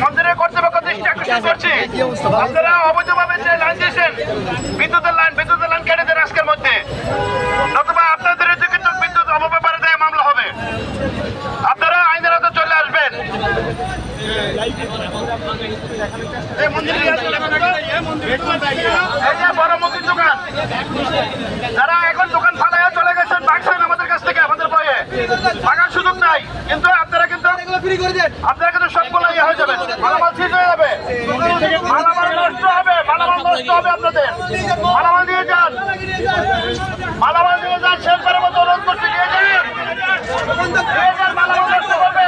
মন্দিরের কর্তৃপক্ষ দৃষ্টি আকর্ষণ করছি, আপনারা অবৈধভাবে যে লাইন দিয়েছেন, বিদ্যুতের লাইন কেটে দেন আজকের মধ্যে, নতুবা আপনাদের বিরুদ্ধে কিন্তু বিদ্যুৎ অপব্যবহারে দেয় মামলা হবে। আপনারা আইনের আওতায় চলে আসবেন। এই যে বড় মুদির দোকান, যারা এখন দোকান ফালাইয়া চলে গেছেন, ভাগছেন আমাদের কাছ থেকে, আমাদের ভয়ে ভাগার সুযোগ নাই, কিন্তু আপনারা কিন্তু সবগুলো ইয়ে হয়ে যাবে, মালামাল শেষ হয়ে যাবে, মালামাল নষ্ট হবে আপনাদের। মালামাল নিয়ে যান, শেষবারের মতো অনুরোধ করতে নিয়ে যান, মালামাল নষ্ট হবে,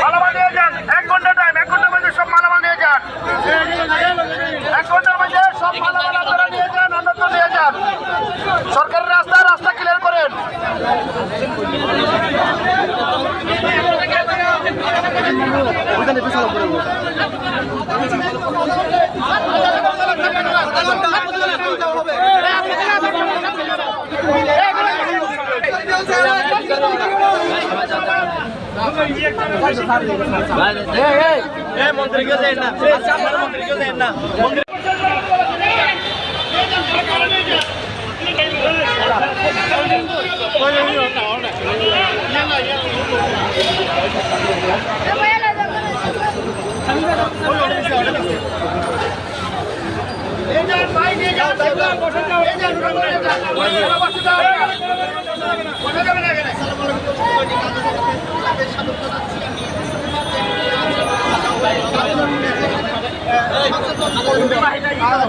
মালামাল নিয়ে যান। 1 ঘন্টা টাইম, 1 ঘন্টার মধ্যে সব মালামাল নিয়ে যান, 1 ঘন্টার মধ্যে সব মালামাল আপনারা নিয়ে যান, অন্যত্র নিয়ে যান। সরকারের রাস্তা ক্লিয়ার করেন। মন্ত্রী কেউ দেন না,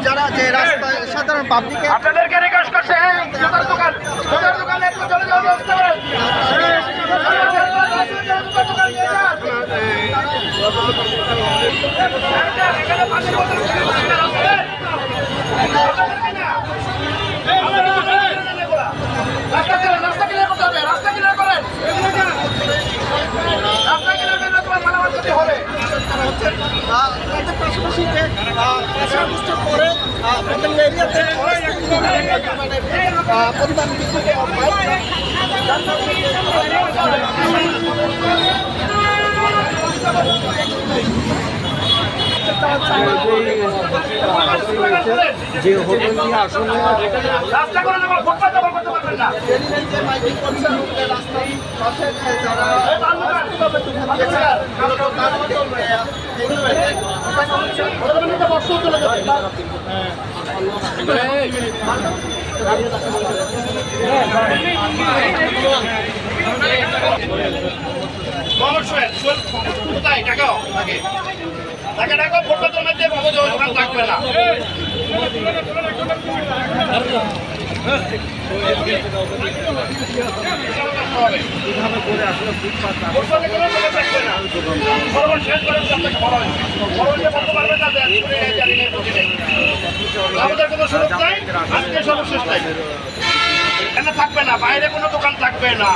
যারা যে রাস্তায় সাধারণ পাবলিকে আপনাদেরকে রিকোয়েস্ট করছে, দোকানে একটু চলে যাওয়ার ব্যবস্থা করেন। রাস্তা ক্লিয়ার করতে হবে, রাস্তা ক্লিয়ার করেন, রাস্তা ক্লিয়ার করলে তোমার মালামাল করতে হবে। পাশাপাশি যে পরে এরিয়াতে পরিমাণ যে হোটেলটি আসলে রাস্তা করে দেবো, ফুটপাত দখল করতে পারবেন না। কোথায় টাকাও টাকা টাকা ফুটপাতের মধ্যে দোকান থাকবে না। আমাদের কোনো সুযোগ নাই, আজকে সর্বশেষ নাই, এখানে থাকবে না, বাইরে কোনো দোকান থাকবে না।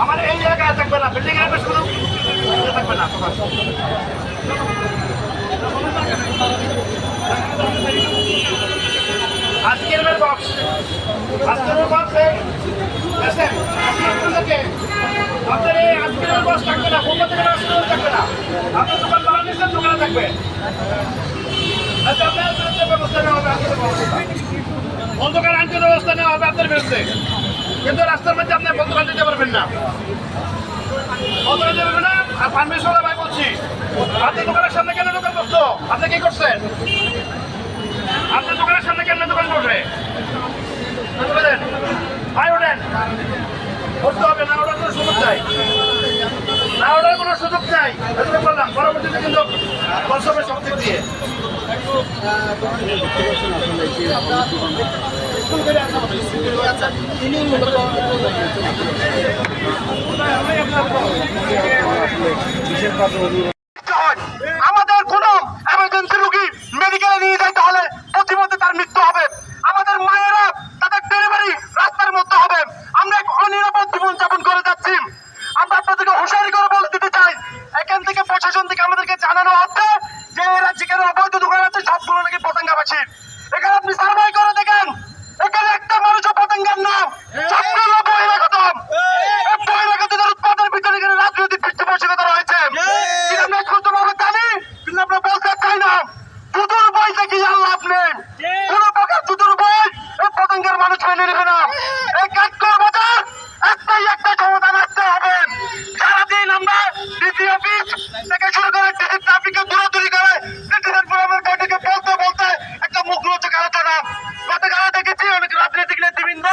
আমার এই জায়গায় থাকবে না, বিল্ডিং এর শুধু থাকবে না। আজকের বক্স আপনার এই আজকের বক্স থাকবে না, থাকবে না, আপনার দোকান বাংলাদেশের দোকানে থাকবে। ব্যবস্থা নেওয়া হবে, অন্ধকার আইনগত ব্যবস্থা নেওয়া হবে আপনার বিরুদ্ধে, কিন্তু রাস্তার মধ্যে আপনি দোকান দিতে পারবেন না, দিতে পারবেন না। আর পারমিশন ভাই বলছি, আপনি দোকানের সামনে কেন দোকান করতো? আপনি কি করছেন? আপনার দোকানের সামনে কেন দোকান করবে? ভাই ওঠেন, করতে হবে না, ওটার কোনো সুযোগ চাই না, ওটার কোনো সুযোগ চাই। বললাম পরবর্তীতে কিন্তু কনসমের শক্তি দিয়ে আমাদের কোনো এমার্জেন্সি রোগী মেডিকেলে নিয়ে যাইতে হলে প্রতিমধ্যে তার মৃত্যু হবে। আমাদের মায়েরা তাদের ডেলিভারি রাস্তার মধ্যে হবে। আমরা এক অনিরাপদ জীবন যাপন করে যাচ্ছি। আমরা আপনাদেরকে হুঁশিয়ারি করে বলে দিতে চাই, এখান থেকে প্রশাসন থেকে আমাদেরকে থেকে শুরু করে ট্রাফিকে দূরাদূরি করে সিটিজেন ফোরামের কমিটিকে বলতে বলতে একটা মুখ লজ্জা আলোচনা গতকাল দেখেছি অনেক রাজনৈতিক নেতৃবৃন্দ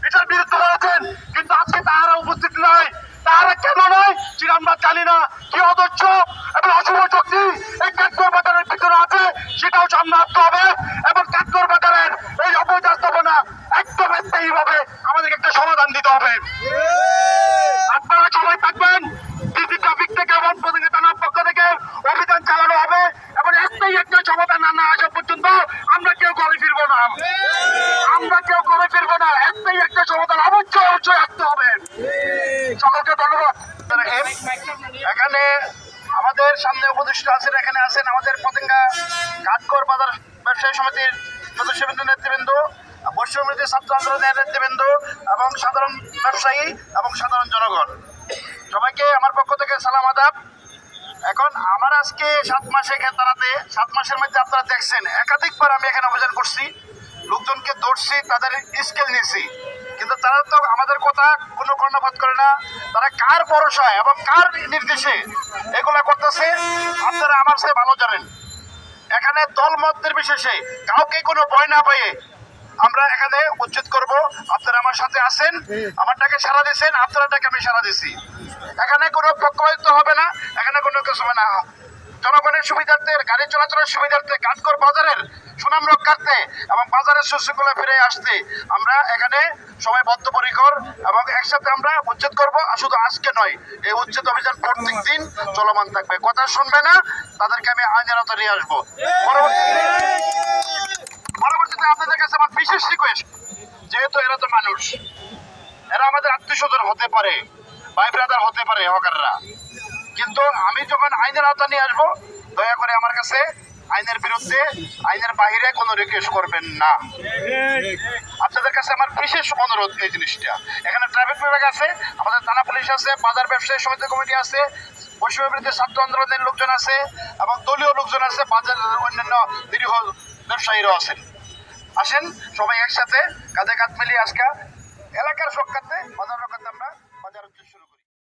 এটার বিরুদ্ধে রয়েছেন, কিন্তু আজকে তাহারা উপস্থিত নয়। তাহারা কেন নয় সেটা আমরা জানি না। কি অদর্শ এবং অশুভ শক্তি এই কাঠগড় বাজারের ভিতরে আছে সেটাও সামনে আসতে হবে এবং কাঠগড় বাজারের এই অপব্যবস্থাপনা একদম স্থায়ীভাবে আমাদেরকে একটা সমাধান দিতে হবে। আপনারা সবাই থাকবেন, ডিসি ট্রাফিক থেকে এবং প্রতিনিধি থানার পক্ষ থেকে অভিযান চালানো হবে এবং একটাই একটা সমাধান না আসা পর্যন্ত আমরা কেউ ঘরে ফিরবো না। আমরা কেউ ঘরে ফিরবো না। একটাই একটা সমাধান অবশ্যই অবশ্যই আসতে হবে। সকলকে ধন্যবাদ। এখানে আমাদের সামনে উপদেষ্টা আছেন, এখানে আছেন আমাদের পতেঙ্গা কাঠগড় বাজার ব্যবসায়ী সমিতির সদস্যবৃন্দ, নেতৃবৃন্দ, বৈষম্যবিরোধী ছাত্র আন্দোলনের নেতৃবৃন্দ এবং সাধারণ ব্যবসায়ী এবং সাধারণ জনগণ, সবাইকে আমার পক্ষ থেকে সালাম আদাব। এখন আমার আজকে 7 মাসে খেতারাতে 7 মাসের মধ্যে আপনারা দেখছেন একাধিকবার আমি এখানে অভিযান করছি, লোকজনকে ধরছি, তাদের স্কেল নিয়েছি, কিন্তু তারা তো আমাদের কথা কোনো কর্ণপাত করে না। তারা কার ভরসায় এবং কার নির্দেশে এগুলা করতেছে আপনারা আমার চেয়ে ভালো জানেন। এখানে দল মত নির্বিশেষে কাউকে কোনো ভয় না পেয়ে আমরা এখানে উচ্ছেদ করব। আপনারা আমার সাথে আছেন, আমার ডাকে সাড়া দিয়েছেন, আপনারা ডাকে আমি সাড়া দিছি। এখানে কোনো পক্ষপাতিত্ব হবে না, এখানে কোনো কিছু হবে না। জনগণের সুবিধার্থে, গাড়ি চলাচলের সুবিধার্থে, কাঠগড় বাজারের সুনাম রক্ষার্থে এবং বাজারের সুশৃঙ্খলা ফিরে আসতে আমরা এখানে সবাই বদ্ধপরিকর এবং একসাথে আমরা উচ্ছেদ করব। আর শুধু আজকে নয়, এই উচ্ছেদ অভিযান প্রত্যেক দিন চলমান থাকবে। কথা শুনবে না তাদেরকে আমি আইনের আওতায় নিয়ে আসবো। পরবর্তীতে আপনাদের কাছে আমার বিশেষ রিকোয়েস্ট, যেহেতু এরা তো মানুষ, এরা আমাদের আত্মীয়স্বজন হতে পারে, ভাই ব্রাদার হতে পারে হকাররা, কিন্তু আমি যখন আইনের আওতা নিয়ে আসবো দয়া করে আমার কাছে আইনের বিরুদ্ধে, আইনের বাহিরে কোনো রিকোয়েস্ট করবেন না। আপনাদের কাছে আমার বিশেষ অনুরোধ এই জিনিসটা। এখানে ট্রাফিক বিভাগ আছে, আমাদের থানা পুলিশ আছে, বাজার ব্যবসায়ী সমিতি কমিটি আছে, বৈষম্যবিরোধী ছাত্র আন্দোলনের লোকজন আছে এবং দলীয় লোকজন আছে, বাজারের অন্যান্য নিরীহ ব্যবসায়ীরাও আছেন। আসেন সবাই একসাথে কাঁধে কাঁধ মিলিয়ে আজকে এলাকার রক্ষার্থে, বাজার রক্ষার্থে আমরা বাজার